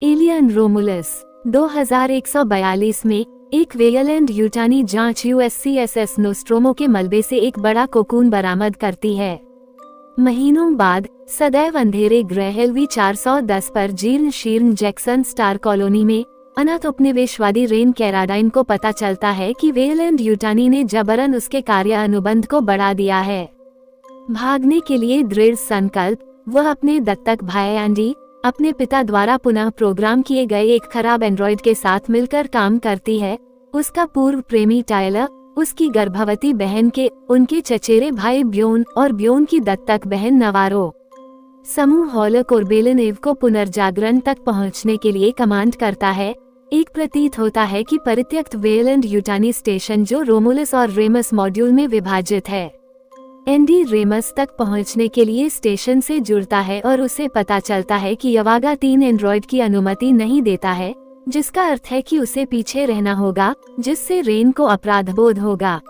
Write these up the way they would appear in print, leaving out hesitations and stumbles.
Alien Romulus 2142 में एक वेयरलैंड Yutani जांच USCSS नोस्ट्रोमो के मलबे से एक बड़ा कोकून बरामद करती है। महीनों बाद सदैव अंधेरे ग्रह LV 410 पर जीर्ण शीर्ण जैक्सन स्टार कॉलोनी में अनाथ उपनिवेशवादी रेन कैराडाइन को पता चलता है कि वेयरलैंड यूटानी ने जबरन उसके कार्य अनुबंध को बढ़ा दिया है। भागने के लिए दृढ़ संकल्प वह अपने दत्तक भाई एंडी, अपने पिता द्वारा पुनः प्रोग्राम किए गए एक खराब एंड्रॉइड के साथ मिलकर काम करती है। उसका पूर्व प्रेमी टायलर, उसकी गर्भवती बहन के उनके चचेरे भाई ब्योन और ब्योन की दत्तक बहन नवारो। समूह हॉल कोर्बेलिनेव को पुनर्जागरण तक पहुंचने के लिए कमांड करता है। एक प्रतीत होता है कि परित्यक्त वेयरलैंड यूटानी स्टेशन जो रोमुलस और रेमस मॉड्यूल में विभाजित है। एंडी रेमस तक पहुंचने के लिए स्टेशन से जुड़ता है और उसे पता चलता है कि यवागा 3 एंड्रॉइड की अनुमति नहीं देता है, जिसका अर्थ है कि उसे पीछे रहना होगा, जिससे रेन को अपराधबोध होगा।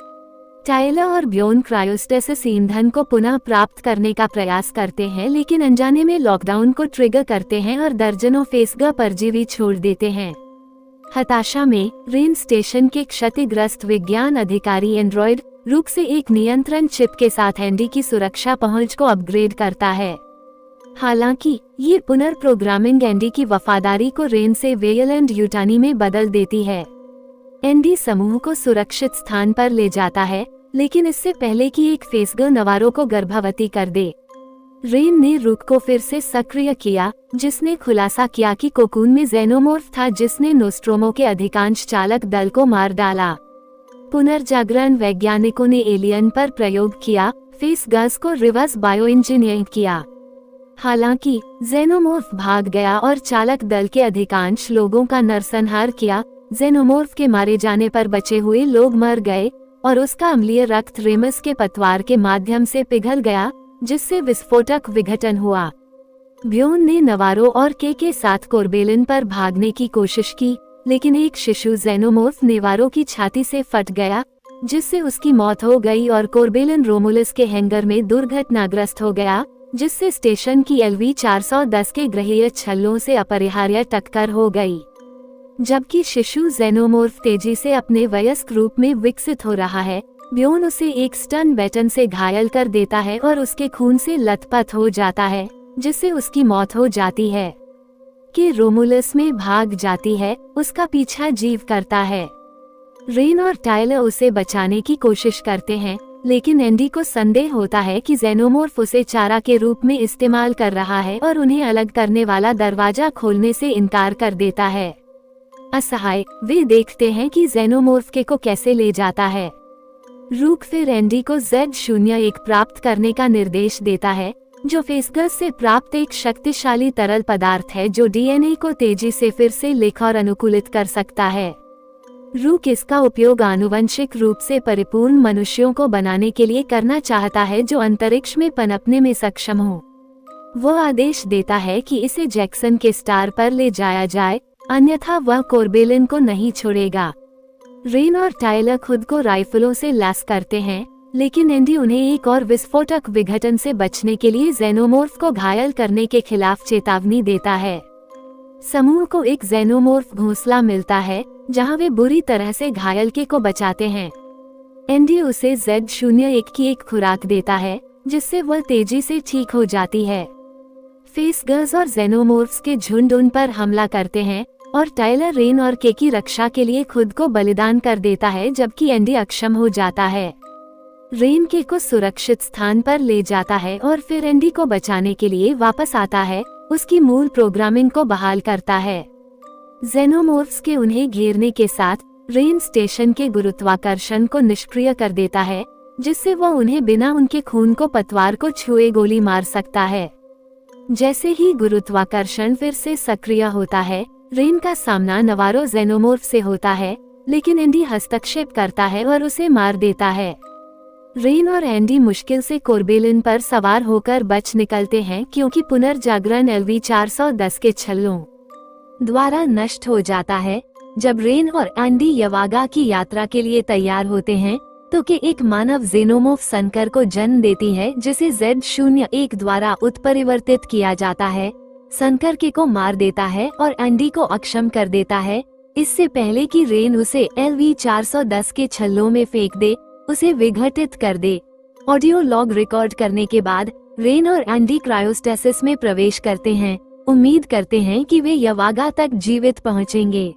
टायलर और ब्योन क्रायोस्टेसिस ईंधन को पुनः प्राप्त करने का प्रयास करते हैं, लेकिन अनजाने में लॉकडाउन को ट्रिगर करते हैं और दर्जनों फेसगा परजीवी छोड़ देते हैं। हताशा में रेन स्टेशन के क्षतिग्रस्त विज्ञान अधिकारी एंड्रॉइड रूप से एक नियंत्रण चिप के साथ एंडी की सुरक्षा पहुंच को अपग्रेड करता है। हालांकि ये पुनर्प्रोग्रामिंग एंडी की वफादारी को रेन से वेयरलैंड यूटानी में बदल देती है। एंडी समूह को सुरक्षित स्थान पर ले जाता है, लेकिन इससे पहले कि एक फेसगर नवारो को गर्भवती कर दे। रेन ने रुक को फिर से सक्रिय किया, जिसने खुलासा किया कि कोकून में जेनोमोर्फ था जिसने नोस्ट्रोमो के अधिकांश चालक दल को मार डाला। पुनर्जागरण वैज्ञानिकों ने एलियन पर प्रयोग किया, फेस गस को रिवर्स बायो इंजीनियरिंग किया। हालांकि जेनोमोर्फ भाग गया और चालक दल के अधिकांश लोगों का नरसंहार किया। जेनोमोर्फ के मारे जाने पर बचे हुए लोग मर गए और उसका अम्लीय रक्त रेमस के पतवार के माध्यम से पिघल गया, जिससे विस्फोटक विघटन हुआ। ब्योन ने नवारो और के साथ कोर्बेलिन पर भागने की कोशिश की, लेकिन एक शिशु जेनोमोर्फ नेवारो की छाती से फट गया, जिससे उसकी मौत हो गई और कोर्बेलिन रोमुलस के हैंगर में दुर्घटनाग्रस्त हो गया, जिससे स्टेशन की LV 410 के ग्रहीय छल्लों से अपरिहार्य टक्कर हो गई। जबकि शिशु जेनोमोर्फ तेजी से अपने वयस्क रूप में विकसित हो रहा है, ब्योन उसे एक स्टन बैटन से घायल कर देता है और उसके खून से लथपथ हो जाता है, जिससे उसकी मौत हो जाती है। कि रोमुलस में भाग जाती है, उसका पीछा जीव करता है। रेन और टायलर उसे बचाने की कोशिश करते हैं, लेकिन एंडी को संदेह होता है कि जेनोमोर्फ उसे चारा के रूप में इस्तेमाल कर रहा है और उन्हें अलग करने वाला दरवाजा खोलने से इनकार कर देता है। असहाय वे देखते हैं कि जेनोमोर्फ को कैसे ले जाता है। रूक फिर एंडी को Z01 प्राप्त करने का निर्देश देता है, जो फेसगस से प्राप्त एक शक्तिशाली तरल पदार्थ है जो DNA को तेजी से फिर से लिख और अनुकूलित कर सकता है। रूक इसका उपयोग आनुवंशिक रूप से परिपूर्ण मनुष्यों को बनाने के लिए करना चाहता है जो अंतरिक्ष में पनपने में सक्षम हो। वह आदेश देता है कि इसे जैक्सन के स्टार पर ले जाया जाए, अन्यथा वह कोर्बेलिन को नहीं छोड़ेगा। रेन और टायलर खुद को राइफलों से लैस करते हैं, लेकिन एंडी उन्हें एक और विस्फोटक विघटन से बचने के लिए जेनोमोर्फ को घायल करने के खिलाफ चेतावनी देता है। समूह को एक जेनोमोर्फ घोंसला मिलता है, जहां वे बुरी तरह से घायल को बचाते हैं। एंडी उसे Z01 की एक खुराक देता है, जिससे वह तेजी से ठीक हो जाती है। फेसगर्स और जेनोमोर्फ्स के झुंड उन पर हमला करते हैं और टायलर रेन और की रक्षा के लिए खुद को बलिदान कर देता है, जबकि एंडी अक्षम हो जाता है। रेन को सुरक्षित स्थान पर ले जाता है और फिर एंडी को बचाने के लिए वापस आता है, उसकी मूल प्रोग्रामिंग को बहाल करता है। जेनोमोर्फ्स के उन्हें घेरने के साथ रेन स्टेशन के गुरुत्वाकर्षण को निष्क्रिय कर देता है, जिससे वह उन्हें बिना उनके खून को पतवार को छुए गोली मार सकता है। जैसे ही गुरुत्वाकर्षण फिर से सक्रिय होता है, रेन का सामना नवारो जेनोमोर्फ से होता है, लेकिन एंडी हस्तक्षेप करता है और उसे मार देता है। रेन और एंडी मुश्किल से कोर्बेलिन पर सवार होकर बच निकलते हैं, क्योंकि पुनर्जागरण LV 410 के छल्लों द्वारा नष्ट हो जाता है। जब रेन और एंडी यवागा की यात्रा के लिए तैयार होते हैं, तो एक मानव जेनोमोर्फ संकर को जन्म देती है, जिसे Z01 द्वारा उत्परिवर्तित किया जाता है। संकरके को मार देता है और एंडी को अक्षम कर देता है, इससे पहले कि रेन उसे LV-410 के छल्लों में फेंक दे, उसे विघटित कर दे। ऑडियो लॉग रिकॉर्ड करने के बाद रेन और एंडी क्रायोस्टेसिस में प्रवेश करते हैं, उम्मीद करते हैं कि वे यवागा तक जीवित पहुंचेंगे।